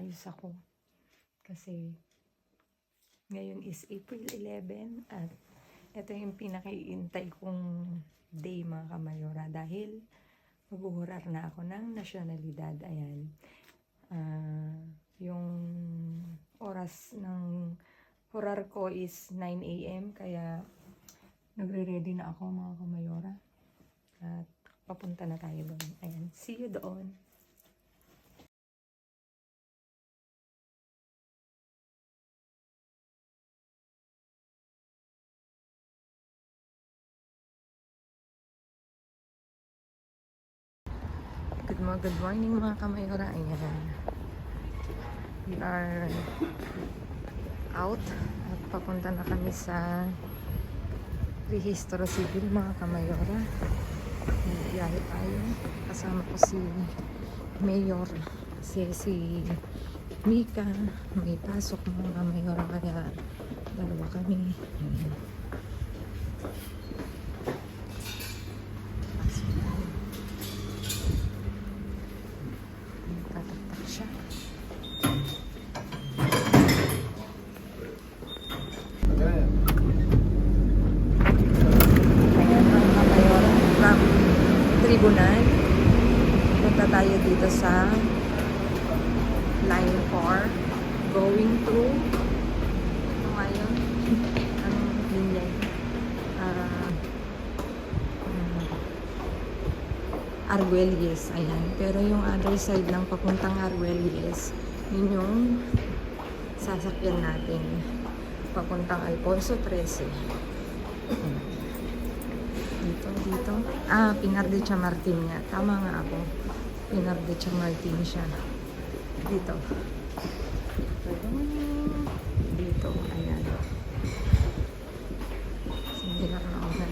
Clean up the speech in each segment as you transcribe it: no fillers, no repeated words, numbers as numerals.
maayos ako. Kasi ngayon is April 11 at ito yung pinakaiintay kong day mga kamayora dahil maghuhurar na ako ng nasyonalidad. Ayan. Yung oras ng hurar ko is 9 AM kaya nagre-ready na ako mga kamayora. At papunta na tayo doon. Ayan. See you doon. Good morning mga kamayora. Ayan. We are out at papunta na kami sa Rehistro Civil mga kamayora. Biyahe tayo. Kasama ko si Mayor, si Mika. May pasok mga kamayora kaya dalawa kami. Ayan. Tribunal. Punta tayo dito sa line 4 going through ito ngayon ang linya Arguelles, ayan. Pero yung other side ng papuntang Arguelles, yun yung sasakyan natin papuntang Alfonso 13. Dito. Pinar de Chamartin nga. Tama nga ako. Pinar de Chamartin siya. Dito. Dito. Ayan. Sige lang na ako.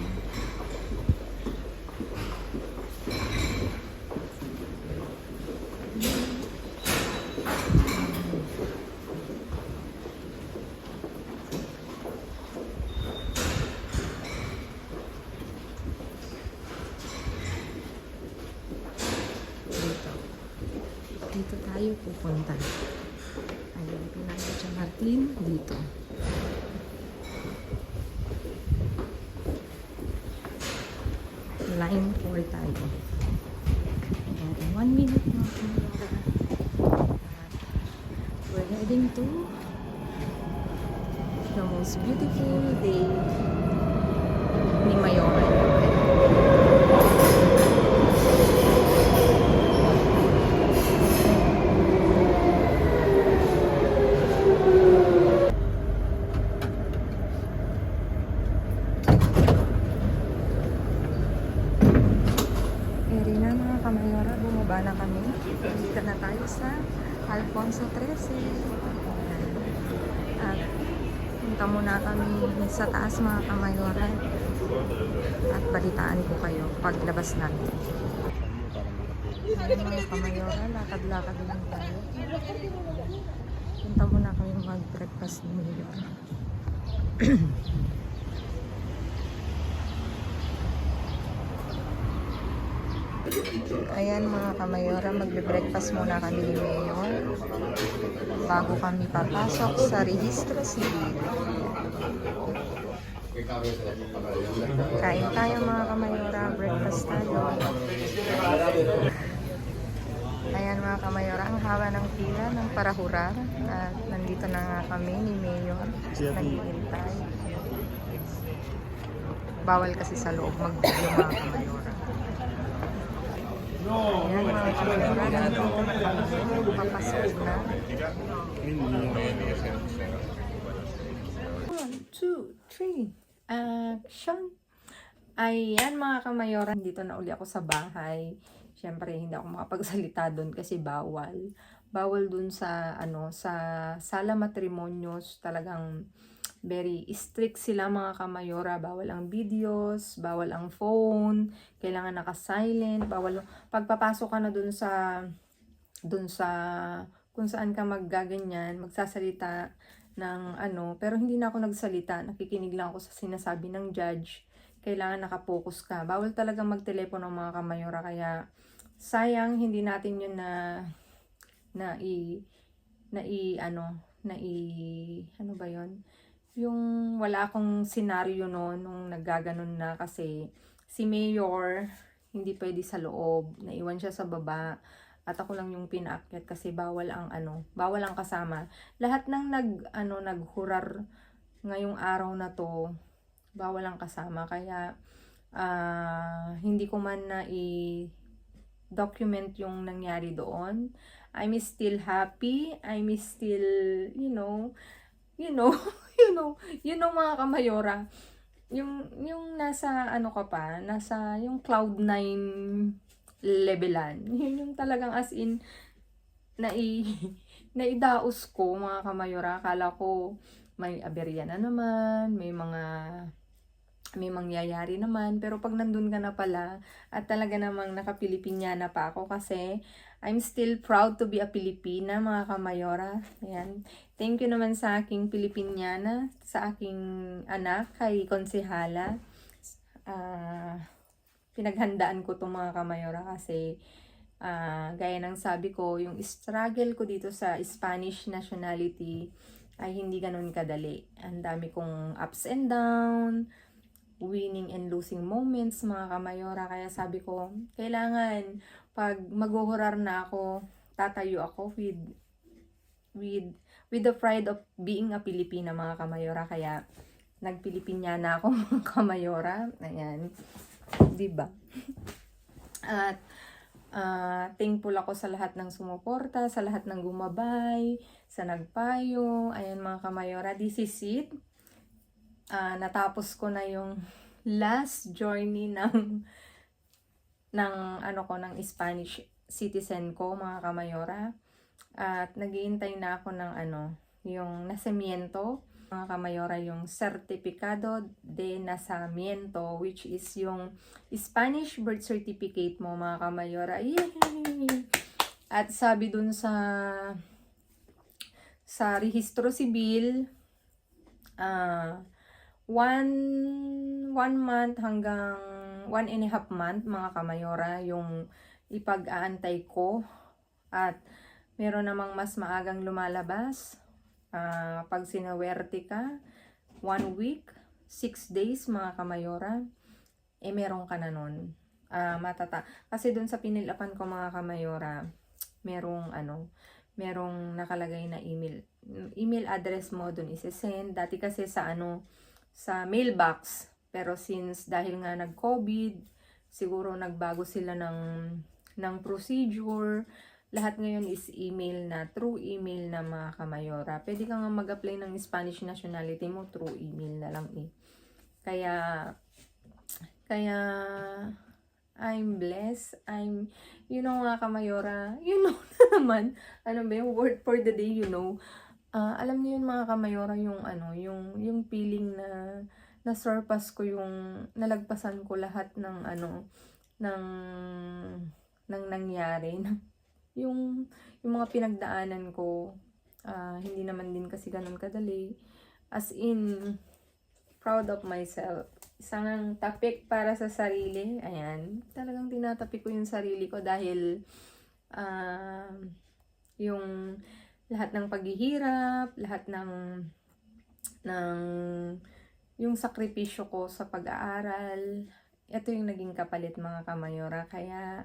Dito tayo pupunta. Ayan, Pinar de Chamartin dito. Line 4 tayo. Ayan, 1 minute mga kamera. We're heading to the most beautiful day ni Mayora. Kamayora, bumaba na kami. Dito na tayo sa Alfonso 13. At punta muna kami sa taas mga kamayora. At balitaan ko kayo paglabas namin. Ayan mga kamayora, lakad-lakad lang tayo. Punta muna kami mag-breakfast ni Mayor. Ayan mga kamayora, magbe-breakfast muna kami ni Mayor bago kami papasok sa Rehistro Civil. Kain tayo mga kamayora, breakfast tayo. Ayan mga kamayora, ang haba ng pila ng parahurar at nandito na nga kami ni Mayor, naghihintay. Bawal kasi sa loob mag-video mga kamayora. Ayan mga kamayora, nandito na kami, papasok na. 1, 2, 3, action! Ayan mga kamayora, dito na uli ako sa bahay. Siyempre hindi ako makapagsalita doon kasi bawal. Bawal doon sa sa sala matrimonyos, talagang very strict sila mga kamayora. Bawal ang videos, bawal ang phone, kailangan naka-silent, bawal pagpapasok ka na doon sa kung saan ka maggaganyan, magsasalita ng pero hindi na ako nagsalita, nakikinig lang ako sa sinasabi ng judge. Kailangan nakapokus ka. Bawal talaga magtelepono ng mga kamayora, kaya sayang hindi natin yun ano ba yon, yung wala akong senaryo no, nung naggaganon na kasi si Mayor hindi pwede sa loob, naiwan siya sa baba at ako lang yung pinaakyat kasi bawal ang kasama. Lahat ng naghurar ngayong araw na to, bawal ang kasama, kaya hindi ko man na document yung nangyari doon. I'm still happy, I'm still, you know, mga kamayora, yung nasa ka pa, nasa yung cloud 9 levelan. Yun yung talagang as in naidaos ko, mga kamayora. Akala ko may aberya na naman, may mangyayari naman, pero pag nandun ka na pala at talaga namang naka-Pilipinyana pa ako kasi I'm still proud to be a Pilipina, mga kamayora. Ayan. Thank you naman sa aking Pilipinyana, sa aking anak, kay Konsehala. Pinaghandaan ko itong mga kamayora kasi gaya ng sabi ko, yung struggle ko dito sa Spanish nationality ay hindi ganun kadali. Ang dami kong ups and down, winning and losing moments, mga kamayora. Kaya sabi ko, kailangan pag maghuhurar na ako, tatayo ako with the pride of being a Pilipina, mga kamayora. Kaya nagpilipinyana ako, mga kamayora. Ayan. Diba? At thankful ako sa lahat ng sumuporta, sa lahat ng gumabay, sa nagpayo. Ayan, mga kamayora, this is it. Natapos ko na yung last journey ng Spanish citizen ko, mga kamayora. At naghihintay na ako ng yung nacimiento, mga kamayora, yung Certificado de Nacimiento, which is yung Spanish birth certificate mo, mga kamayora. Yay! At sabi dun sa rehistro sibil, 1 month hanggang 1.5 month, mga kamayora, yung ipag-aantay ko. At meron namang mas maagang lumalabas. Pag sinawerte ka, 1 week, 6 days, mga kamayora, meron ka na nun. Kasi dun sa pinilapan ko, mga kamayora, merong nakalagay na email address mo dun isi-send. Dati kasi sa mailbox, pero since dahil nga nag-COVID, siguro nagbago sila ng procedure. Lahat ngayon is email na, through email na, mga kamayora. Pwede ka nga mag-apply ng Spanish nationality mo through email na lang eh. Kaya I'm blessed. Mga kamayora, na naman, ba yung word for the day, alam niyo yun, mga kamayora, yung feeling na surpass ko, yung nalagpasan ko lahat ng nangyari, yung mga pinagdaanan ko. Hindi naman din kasi ganun kadali. As in, proud of myself. Isang tapik para sa sarili. Ayan. Talagang tinatapik ko yung sarili ko dahil yung lahat ng paghihirap, lahat ng yung sakripisyo ko sa pag-aaral, ito yung naging kapalit, mga kamayora. Kaya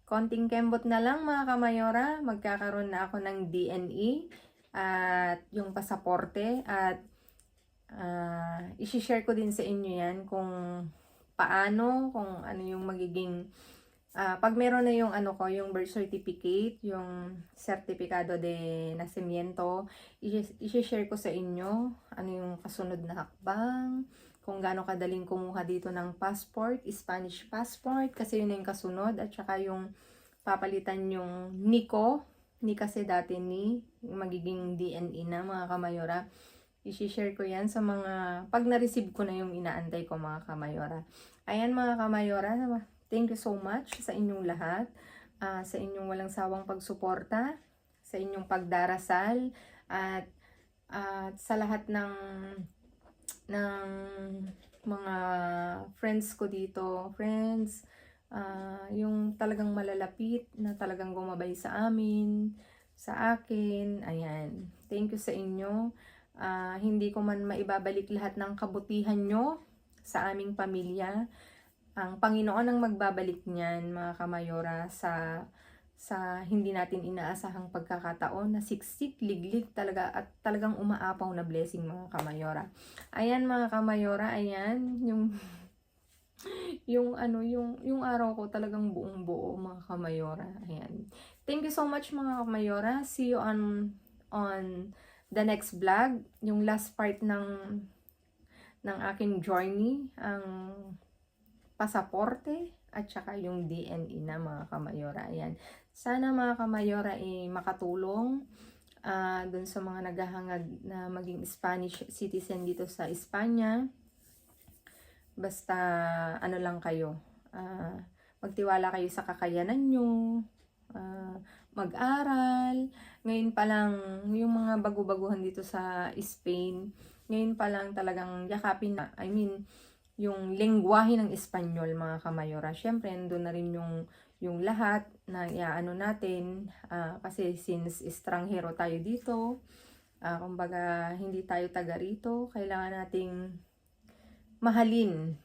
konting kembot na lang, mga kamayora, magkakaroon na ako ng DNE at yung pasaporte, at i-share ko din sa inyo yan kung paano, kung ano yung magiging pag meron na yung yung birth certificate, yung Certificado de Nacimiento, i-share ko sa inyo ano yung kasunod na hakbang, kung gaano kadaling kumuha dito ng passport, Spanish passport, kasi yun yung kasunod, at saka yung papalitan yung NICO, ni kasi dati magiging DNE na, mga kamayora. I-share ko yan sa pag na-receive ko na yung inaantay ko, mga kamayora. Ayan, mga kamayora, thank you so much sa inyong lahat, sa inyong walang sawang pagsuporta, sa inyong pagdarasal, at sa lahat ng mga friends ko dito, yung talagang malalapit na talagang gumabay sa amin sa akin. Ayan. Thank you sa inyo. Hindi ko man maibabalik lahat ng kabutihan nyo sa aming pamilya. Ang Panginoon ang magbabalik niyan, mga kamayora, sa hindi natin inaasahang pagkakataon na siksik, liglig talaga at talagang umaapaw na blessing, mga kamayora. Ayan, mga kamayora, ayan yung yung araw ko talagang buong buo, mga kamayora. Ayan. Thank you so much, mga kamayora. See you on the next vlog, yung last part ng aking journey, ang pasaporte at saka yung DNE na, mga kamayora. Ayan. Sana, mga kamayora, makatulong dun sa mga naghahangad na maging Spanish citizen dito sa Espanya. Basta ano lang kayo, magtiwala kayo sa kakayanan nyo, mag-aral. Ngayon pa lang, yung mga bago-baguhan dito sa Spain, ngayon pa lang talagang yakapin na, yung lengguwahe ng Espanyol, mga kamayora. Syempre, nandun na rin yung lahat na iaano natin, kasi since estranghero tayo dito, kumbaga hindi tayo taga rito, kailangan nating mahalin,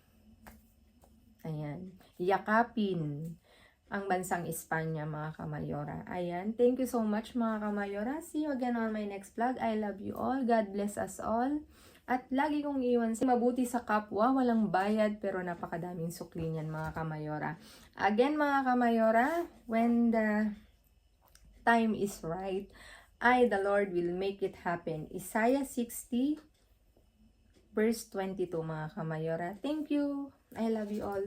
ayan, yakapin ang bansang Espanya, mga kamayora. Ayan, thank you so much, mga kamayora. See you again on my next vlog. I love you all. God bless us all. At lagi kong iwan mabuti sa kapwa, walang bayad, pero napakadaming sukli niyan, mga kamayora. Again, mga kamayora, when the time is right, the Lord will make it happen. Isaiah 60 verse 22, mga kamayora. Thank you. I love you all.